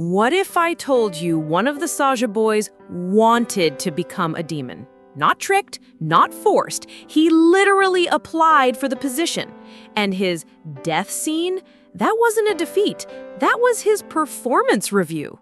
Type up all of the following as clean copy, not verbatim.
What if I told you one of the Saja boys wanted to become a demon? Not tricked, not forced. He literally applied for the position. And his death scene, that wasn't a defeat. That was his performance review.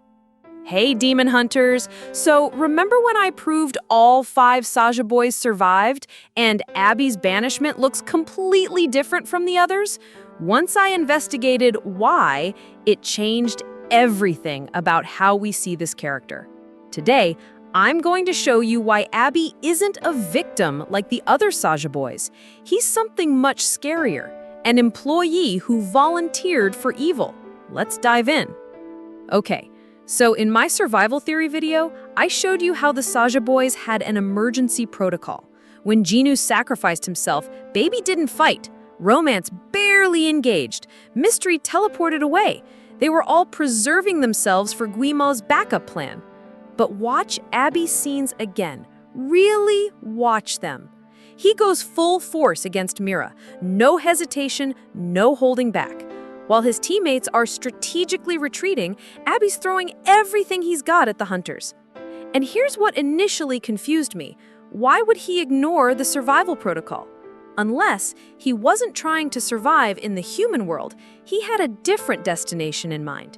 Hey, demon hunters. So remember when I proved all 5 Saja boys survived and Abby's banishment looks completely different from the others? Once I investigated why, it changed everything about how we see this character. Today, I'm going to show you why Abby isn't a victim like the other Saja boys. He's something much scarier, an employee who volunteered for evil. Let's dive in. Okay, so in my survival theory video, I showed you how the Saja boys had an emergency protocol. When Jinoo sacrificed himself, Baby didn't fight. Romance barely engaged. Mystery teleported away. They were all preserving themselves for Guima's backup plan. But watch Abby's scenes again. Really watch them. He goes full force against Mira. No hesitation, no holding back. While his teammates are strategically retreating, Abby's throwing everything he's got at the hunters. And here's what initially confused me. Why would he ignore the survival protocol? Unless he wasn't trying to survive in the human world, he had a different destination in mind.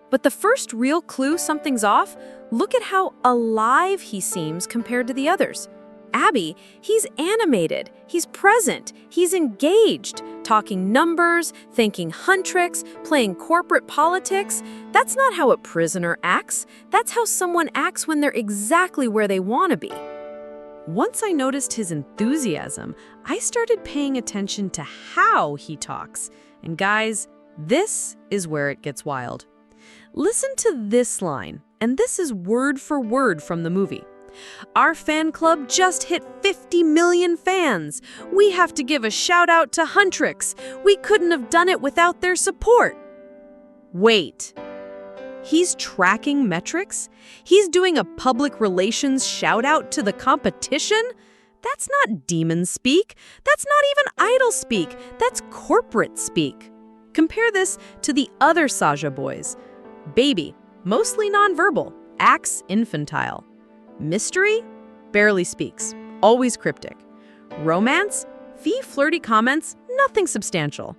But the first real clue something's off, look at how alive he seems compared to the others. Abby, he's animated, he's present, he's engaged, talking numbers, thanking Huntrix, playing corporate politics. That's not how a prisoner acts. That's how someone acts when they're exactly where they want to be. Once I noticed his enthusiasm, I started paying attention to how he talks. And guys, this is where it gets wild. Listen to this line, and this is word for word from the movie. Our fan club just hit 50 million fans. We have to give a shout out to Huntrix. We couldn't have done it without their support. Wait. He's tracking metrics? He's doing a public relations shout-out to the competition? That's not demon speak. That's not even idol speak. That's corporate speak. Compare this to the other Saja boys. Baby, mostly nonverbal, acts infantile. Mystery, barely speaks, always cryptic. Romance, few flirty comments, nothing substantial.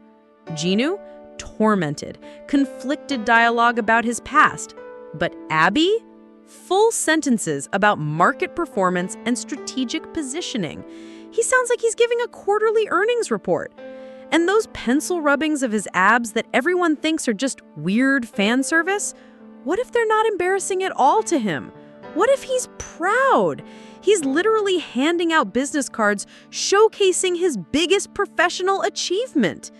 Jinoo, tormented, conflicted dialogue about his past. But Abby? Full sentences about market performance and strategic positioning. He sounds like he's giving a quarterly earnings report. And those pencil rubbings of his abs that everyone thinks are just weird fan service? What if they're not embarrassing at all to him? What if he's proud? He's literally handing out business cards showcasing his biggest professional achievement.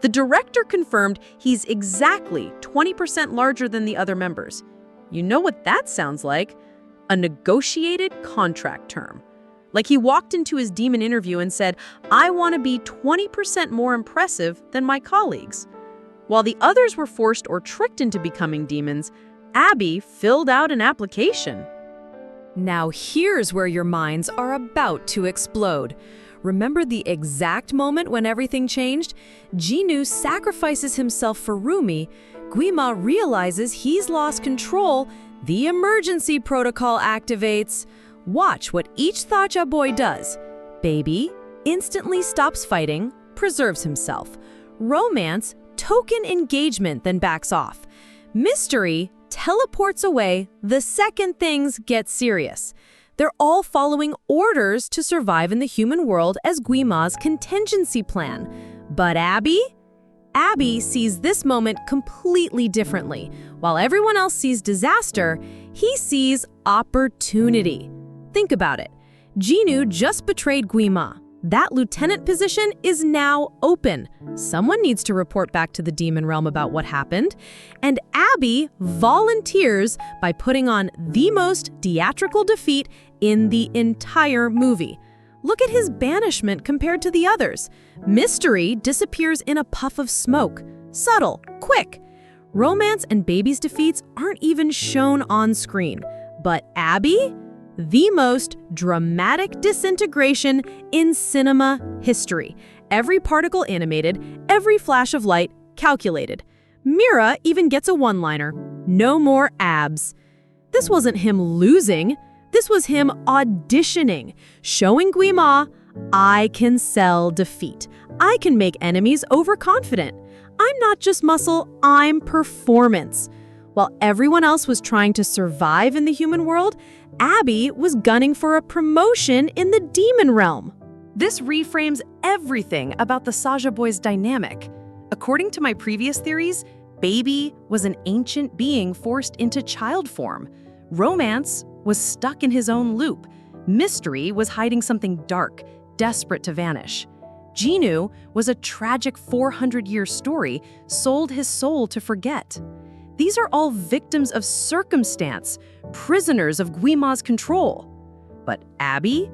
The director confirmed he's exactly 20% larger than the other members. You know what that sounds like? A negotiated contract term. Like he walked into his demon interview and said, I want to be 20% more impressive than my colleagues. While the others were forced or tricked into becoming demons, Abby filled out an application. Now here's where your minds are about to explode. Remember the exact moment when everything changed? Jinoo sacrifices himself for Rumi. Guima realizes he's lost control. The emergency protocol activates. Watch what each Saja boy does. Baby instantly stops fighting, preserves himself. Romance, token engagement, then backs off. Mystery teleports away the second things get serious. They're all following orders to survive in the human world as Guima's contingency plan. But Abby? Abby sees this moment completely differently. While everyone else sees disaster, he sees opportunity. Think about it. Jinoo just betrayed Guima. That lieutenant position is now open. Someone needs to report back to the demon realm about what happened. And Abby volunteers by putting on the most theatrical defeat in the entire movie. Look at his banishment compared to the others. Mystery disappears in a puff of smoke. Subtle, quick. Romance and Baby's defeats aren't even shown on screen. But Abby? The most dramatic disintegration in cinema history. Every particle animated, every flash of light calculated. Mira even gets a one-liner. No more abs. This wasn't him losing. This was him auditioning, showing Guima, I can sell defeat. I can make enemies overconfident. I'm not just muscle, I'm performance. While everyone else was trying to survive in the human world, Abby was gunning for a promotion in the demon realm. This reframes everything about the Saja Boys' dynamic. According to my previous theories, Baby was an ancient being forced into child form. Romance was stuck in his own loop. Mystery was hiding something dark, desperate to vanish. Genu was a tragic 400-year story, sold his soul to forget. These are all victims of circumstance, prisoners of Guima's control. But Abby?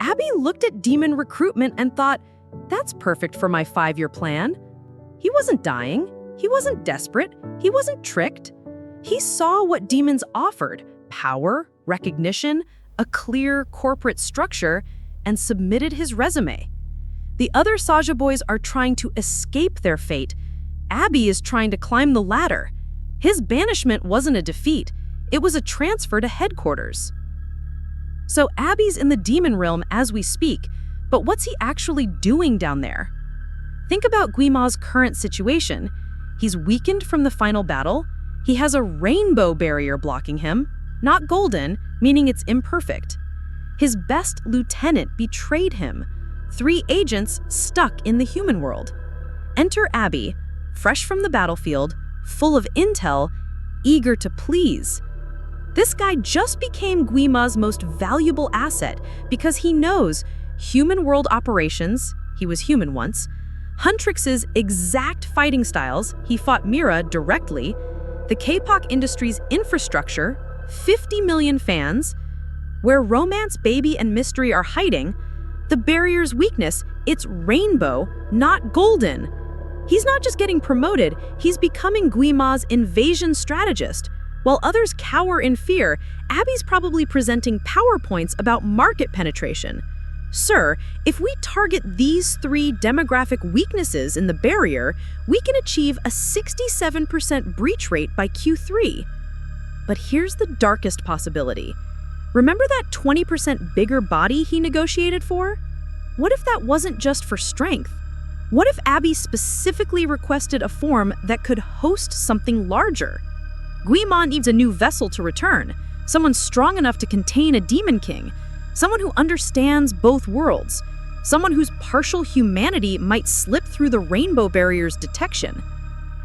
Abby looked at demon recruitment and thought, that's perfect for my 5-year plan. He wasn't dying. He wasn't desperate. He wasn't tricked. He saw what demons offered: power, recognition, a clear corporate structure, and submitted his resume. The other Saja Boys are trying to escape their fate. Abby is trying to climb the ladder. His banishment wasn't a defeat. It was a transfer to headquarters. So Abby's in the demon realm as we speak, but what's he actually doing down there? Think about Guima's current situation. He's weakened from the final battle. He has a rainbow barrier blocking him, not golden, meaning it's imperfect. His best lieutenant betrayed him. 3 agents stuck in the human world. Enter Abby, fresh from the battlefield, full of intel, eager to please. This guy just became Guima's most valuable asset because he knows human world operations, he was human once, Huntrix's exact fighting styles, he fought Mira directly, the K-pop industry's infrastructure, 50 million fans, where romance, baby, and mystery are hiding, the barrier's weakness, it's rainbow, not golden. He's not just getting promoted, he's becoming Guima's invasion strategist. While others cower in fear, Abby's probably presenting PowerPoints about market penetration. Sir, if we target these 3 demographic weaknesses in the barrier, we can achieve a 67% breach rate by Q3. But here's the darkest possibility. Remember that 20% bigger body he negotiated for? What if that wasn't just for strength? What if Abby specifically requested a form that could host something larger? Guima needs a new vessel to return, someone strong enough to contain a demon king, someone who understands both worlds, someone whose partial humanity might slip through the rainbow barrier's detection.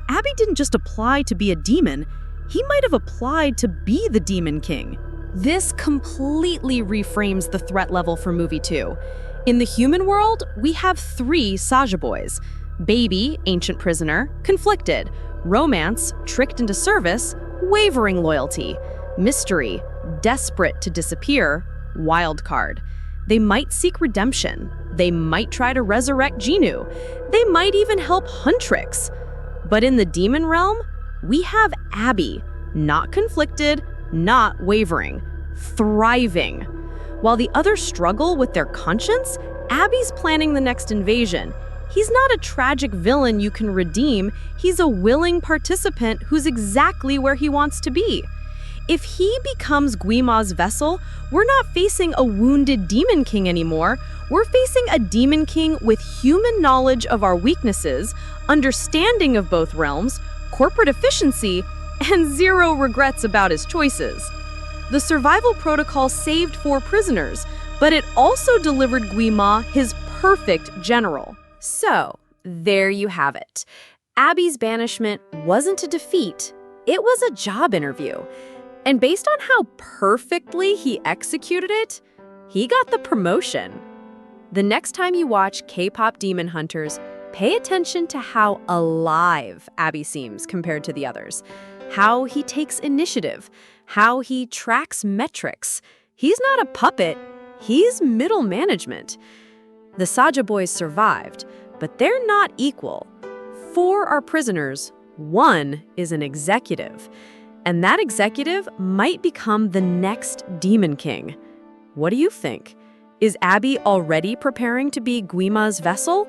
Abby didn't just apply to be a demon, he might have applied to be the demon king. This completely reframes the threat level for movie 2. In the human world, we have 3 Saja Boys. Baby, ancient prisoner, conflicted. Romance, tricked into service, wavering loyalty. Mystery, desperate to disappear, wild card. They might seek redemption. They might try to resurrect Genu. They might even help Huntrix. But in the demon realm, we have Abby, not conflicted, not wavering, thriving. While the others struggle with their conscience, Abby's planning the next invasion. He's not a tragic villain you can redeem, he's a willing participant who's exactly where he wants to be. If he becomes Guima's vessel, we're not facing a wounded demon king anymore, we're facing a demon king with human knowledge of our weaknesses, understanding of both realms, corporate efficiency, and 0 regrets about his choices. The survival protocol saved 4 prisoners, but it also delivered Guima his perfect general. So, there you have it. Abby's banishment wasn't a defeat, it was a job interview. And based on how perfectly he executed it, he got the promotion. The next time you watch K-pop Demon Hunters, pay attention to how alive Abby seems compared to the others, how he takes initiative, how he tracks metrics. He's not a puppet, he's middle management. The Saja Boys survived, but they're not equal. 4 are prisoners, 1 is an executive. And that executive might become the next Demon King. What do you think? Is Abby already preparing to be Guima's vessel?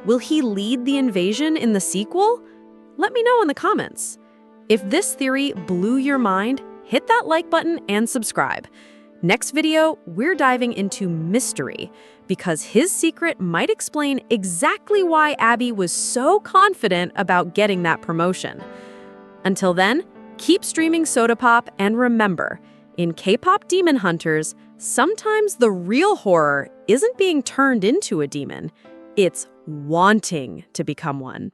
Will he lead the invasion in the sequel? Let me know in the comments. If this theory blew your mind, hit that like button and subscribe. Next video, we're diving into mystery, because his secret might explain exactly why Abby was so confident about getting that promotion. Until then, keep streaming Soda Pop, and remember, in K-pop Demon Hunters, sometimes the real horror isn't being turned into a demon, it's wanting to become one.